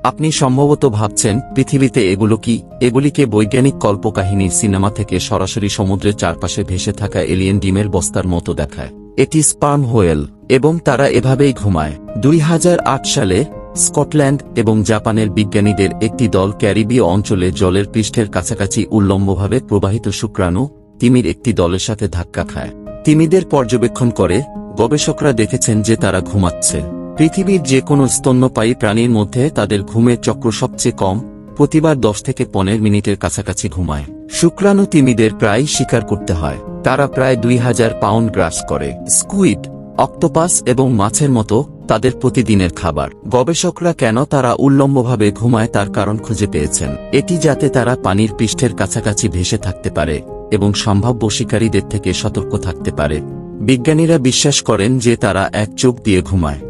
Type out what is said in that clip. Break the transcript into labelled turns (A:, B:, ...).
A: আপনি সম্ভবত ভাবছেন পৃথিবীতে এগুলো কি? এগুলিকে বৈজ্ঞানিক কল্পকাহিনীর সিনেমা থেকে সরাসরি সমুদ্রের চারপাশে ভেসে থাকা এলিয়েন ডিমের বস্তার মতো দেখায়। এটি স্পার্ম হোয়েল, এবং তারা এভাবেই ঘুমায়। 2008 সালে স্কটল্যান্ড এবং জাপানের বিজ্ঞানীদের একটি দল ক্যারিবীয় অঞ্চলে জলের পৃষ্ঠের কাছাকাছি উল্লম্বভাবে প্রবাহিত শুক্রাণু তিমির একটি দলের সাথে ধাক্কা খায়। তিমিদের পর্যবেক্ষণ করে গবেষকরা দেখেছেন যে তারা ঘুমাচ্ছে। পৃথিবীর যে কোনো স্তন্যপায়ী প্রাণীর মধ্যে তাদের ঘুমের চক্র সবচেয়ে কম, প্রতিবার 10 থেকে 15 মিনিটের কাছাকাছি ঘুমায়। শুক্রাণু তিমিদের প্রায় শিকার করতে হয়। তারা প্রায় 2000 পাউন্ড গ্রাস করে। স্কুইড, অক্টোপাস এবং মাছের মতো তাদের প্রতিদিনের খাবার। গবেষকরা কেন তারা উল্লম্বভাবে ঘুমায় তার কারণ খুঁজে পেয়েছেন। এটি যাতে তারা পানির পৃষ্ঠের কাছাকাছি ভেসে থাকতে পারে এবং সম্ভাব্য শিকারীদের থেকে সতর্ক থাকতে পারে। বিজ্ঞানীরা বিশ্বাস করেন যে তারা এক চোখ দিয়ে ঘুমায়।